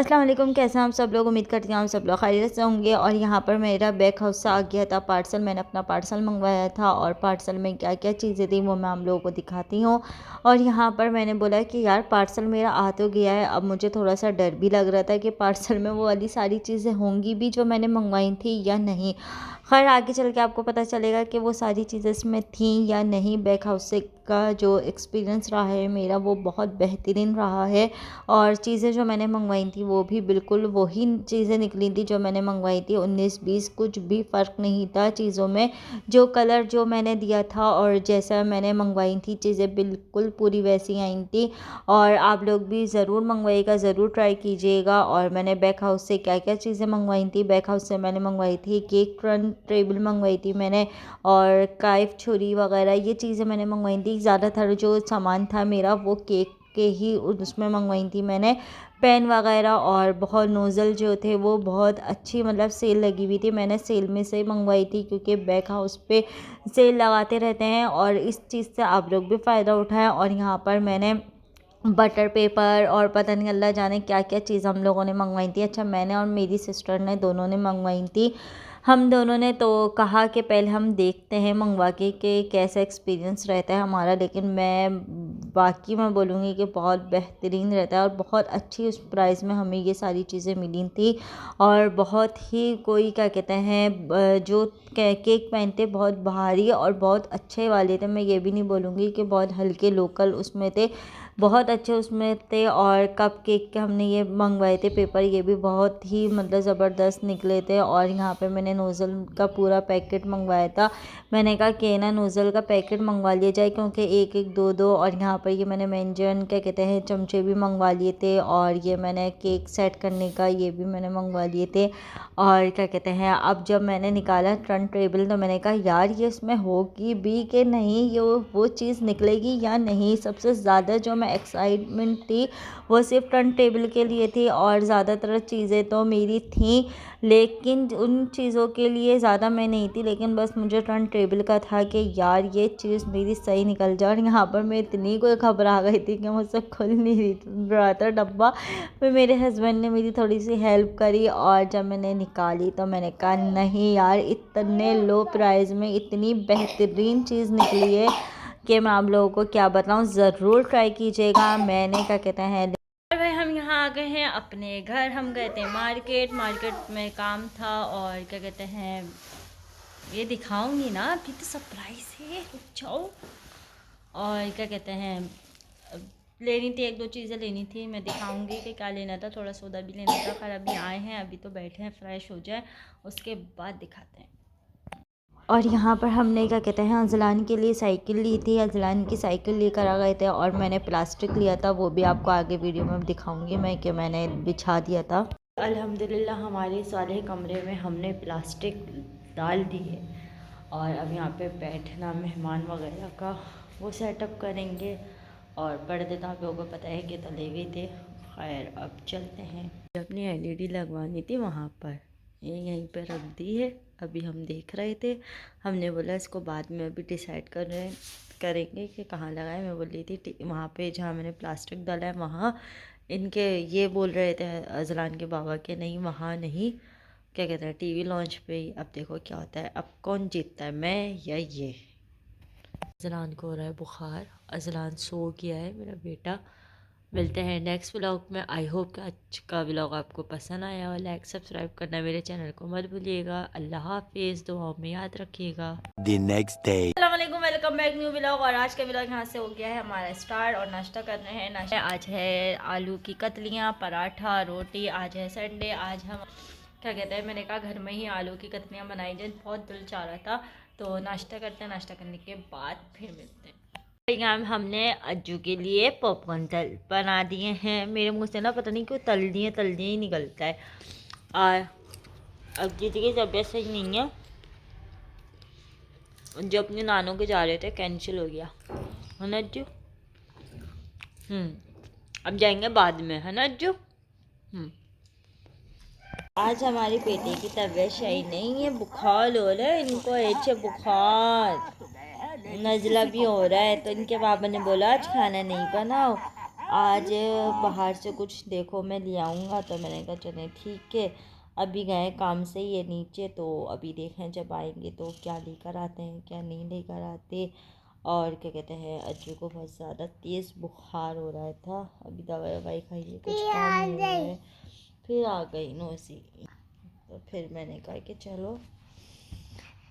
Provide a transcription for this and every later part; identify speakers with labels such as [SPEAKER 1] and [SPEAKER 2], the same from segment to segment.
[SPEAKER 1] अस्सलाम वालेकुम, कैसे हैं आप सब लोग। उम्मीद करती हूँ आप सब लोग खैरियत से होंगे। और यहाँ पर मेरा बैग हाउस से आ गया था पार्सल। मैंने अपना पार्सल मंगवाया था और पार्सल में क्या क्या चीज़ें थी वो मैं आप लोगों को दिखाती हूँ। और यहाँ पर मैंने बोला कि यार पार्सल मेरा आ तो गया है। अब मुझे थोड़ा सा डर भी लग रहा था कि पार्सल में वो वाली सारी चीज़ें होंगी भी जो मैंने मंगवाई थी या नहीं। खैर आगे चल के आपको पता चलेगा कि वो सारी चीज़ें इसमें थी या नहीं। बैग हाउस से का जो एक्सपीरियंस रहा है मेरा वो बहुत बेहतरीन रहा है। और चीज़ें जो मैंने मंगवाई थी वो भी बिल्कुल वही चीज़ें निकली थी जो मैंने मंगवाई थी। 19-20 कुछ भी फ़र्क नहीं था चीज़ों में। जो कलर जो मैंने दिया था और जैसा मैंने मंगवाई थी चीज़ें बिल्कुल पूरी वैसी आई थी। और आप लोग भी ज़रूर मंगवाइएगा, ज़रूर ट्राई कीजिएगा। और मैंने बैग हाउस से क्या क्या चीज़ें मंगवाई थी, बैग हाउस से मैंने मंगवाई थी केक टर्न टेबल मंगवाई थी मैंने, और काइफ छुरी वगैरह ये चीज़ें मैंने मंगवाई थी। ज़्यादातर जो सामान था मेरा वो केक के ही उसमें मंगवाई थी मैंने। पेन वगैरह और बहुत नोज़ल जो थे वो बहुत अच्छी मतलब सेल लगी हुई थी, मैंने सेल में से मंगवाई थी क्योंकि बैग हाउस पे सेल लगाते रहते हैं और इस चीज़ से आप लोग भी फ़ायदा उठाएं। और यहाँ पर मैंने बटर पेपर और पता नहीं अल्लाह जाने क्या क्या चीज़ हम लोगों ने मंगवाई थी। अच्छा, मैंने और मेरी सिस्टर ने दोनों ने मंगवाई थी। हम दोनों ने तो कहा कि पहले हम देखते हैं मंगवा के कि कैसा एक्सपीरियंस रहता है हमारा। लेकिन मैं बोलूँगी कि बहुत बेहतरीन रहता है और बहुत अच्छी उस प्राइस में हमें ये सारी चीज़ें मिली थी। और बहुत ही कोई क्या कहते हैं जो केक पेन थे बहुत भारी और बहुत अच्छे वाले थे। मैं ये भी नहीं बोलूँगी कि बहुत हल्के लोकल उसमें थे, बहुत अच्छे उसमें थे। और कप केक के हमने ये मंगवाए थे पेपर, ये भी बहुत ही मतलब ज़बरदस्त निकले थे। और यहाँ पे मैंने नोज़ल का पूरा पैकेट मंगवाया था। मैंने कहा कि ना नोज़ल का पैकेट मंगवा लिया जाए क्योंकि एक एक दो दो। और यहाँ पर ये मैंने मेंजन क्या कहते हैं चमचे भी मंगवा लिए थे। और ये मैंने केक सेट करने का ये भी मैंने मंगवा लिए थे। और क्या कहते हैं अब जब मैंने निकाला टर्न टेबल तो मैंने कहा यार ये इसमें होगी भी कि नहीं, ये वो चीज़ निकलेगी या नहीं। सबसे ज़्यादा जो मैं एक्साइटमेंट थी वो सिर्फ टर्न टेबल के लिए थी और ज़्यादातर चीज़ें तो मेरी थी, लेकिन उन चीज़ों के लिए ज़्यादा मैं नहीं थी। लेकिन बस मुझे टर्न टेबल का था कि यार ये चीज़ मेरी सही निकल जाए। और यहाँ पर मैं इतनी कोई घबरा गई थी कि मुझसे खुल नहीं रहा था डब्बा। फिर मेरे हस्बैंड ने मेरी थोड़ी सी हेल्प करी और जब मैंने निकाली तो मैंने कहा नहीं यार इतने लो प्राइस में इतनी बेहतरीन चीज़ निकली है कि मैं आप लोगों को क्या बताऊं। ज़रूर ट्राई कीजिएगा। मैंने क्या कहते हैं भाई हम यहाँ आ गए हैं अपने घर। हम गए थे मार्केट में काम था। और क्या कहते हैं ये दिखाऊंगी ना, अभी तो सरप्राइज है, रुक जाओ। और क्या कहते हैं लेनी थी, एक दो चीज़ें लेनी थी, मैं दिखाऊंगी कि क्या लेना था। थोड़ा सौदा भी लेना था। खैर अभी आए हैं, अभी तो बैठे हैं, फ्रेश हो जाए उसके बाद दिखाते हैं। और यहाँ पर हमने क्या कहते हैं अजलान के लिए साइकिल ली थी, अजलान की साइकिल लेकर आ गए थे। और मैंने प्लास्टिक लिया था, वो भी आपको आगे वीडियो में दिखाऊंगी मैं कि मैंने बिछा दिया था। अल्हम्दुलिल्लाह हमारे सारे कमरे में हमने प्लास्टिक डाल दी है। और अब यहाँ पे बैठना मेहमान वगैरह का वो सेटअप करेंगे। और पर्दे तो आप लोगों को पता है कि तले हुए थे। खैर अब चलते हैं। अपनी एलईडी लगवानी थी वहाँ पर, ये यहीं पर रख दी है। अभी हम देख रहे थे, हमने बोला इसको बाद में अभी डिसाइड करेंगे कि कहाँ लगाए। मैं बोल रही थी वहाँ पे जहाँ मैंने प्लास्टिक डाला है वहाँ इनके ये बोल रहे थे अजलान के बाबा के नहीं वहाँ नहीं, क्या कहते हैं टीवी लॉन्च पे ही। अब देखो क्या होता है, अब कौन जीतता है, मैं या ये। अजलान को हो रहा है बुखार, अजलान सो गया है मेरा बेटा। मिलते हैं नेक्स्ट व्लॉग में। आई होप कि आज का व्लॉग आपको पसंद आया और लाइक सब्सक्राइब करना मेरे चैनल को मत भूलिएगा। अल्लाह हाफिज़, दुआओं में याद रखिएगा।
[SPEAKER 2] The next day.
[SPEAKER 1] अस्सलाम वालेकुम, वेलकम बैक न्यू व्लॉग। और आज का व्लॉग यहाँ से हो गया है हमारा स्टार्ट। और नाश्ता कर रहे हैं। नाश्ता आज है आलू की कतलियाँ, पराठा, रोटी। आज है संडे, आज हम क्या कहते हैं मैंने कहा घर में ही आलू की कतलियाँ बनाई जाए, बहुत दिल चाह रहा था। तो नाश्ता करते हैं, नाश्ता करने के बाद फिर मिलते हैं। यहाँ हमने अज्जू के लिए पॉपकॉर्न तल बना दिए हैं। मेरे मुंह से ना पता नहीं क्यों तल दिए ही निकलता है। और अब दीदी की तबीयत सही नहीं है, जो अपने नानों के जा रहे थे कैंसिल हो गया है ना अज्जू। अब जाएंगे बाद में, है ना अज्जू। आज हमारी बेटे की तबीयत सही नहीं है, बुखार हो रहा है इनको, ऐसे बुखार नज़ला भी हो रहा है। तो इनके पापा ने बोला आज खाना नहीं बनाओ, आज बाहर से कुछ देखो मैं ले आऊँगा, तो मैंने कहा चलें ठीक है। अभी गए काम से ये नीचे, तो अभी देखें जब आएंगे तो क्या लेकर आते हैं क्या नहीं लेकर आते। और क्या कहते हैं, अज्जू को बहुत ज़्यादा तेज़ बुखार हो रहा था, अभी दवाई ववाई खाइए कुछ कम नहीं हुआ है, फिर आ गई नौसी। तो फिर मैंने कहा कि चलो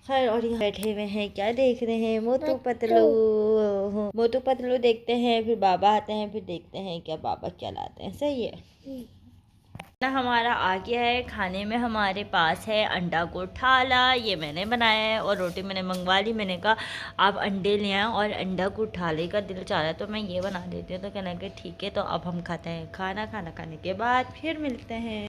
[SPEAKER 1] खैर। और यहाँ बैठे हुए हैं, क्या देख रहे हैं, मोटू पतलू। मोटू पतलू देखते हैं, फिर बाबा आते हैं, फिर देखते हैं क्या बाबा क्या लाते हैं। सही है ना। हमारा आ गया है खाने में, हमारे पास है अंडा गुठाला, ये मैंने बनाया है, और रोटी मैंने मंगवा ली। मैंने कहा आप अंडे ले आएँ और अंडा गुठाले का दिल चाह रहा है तो मैं ये बना देती हूँ। तो कहना कि ठीक है। तो अब हम खाते हैं खाना, खाना खाने के बाद फिर मिलते हैं।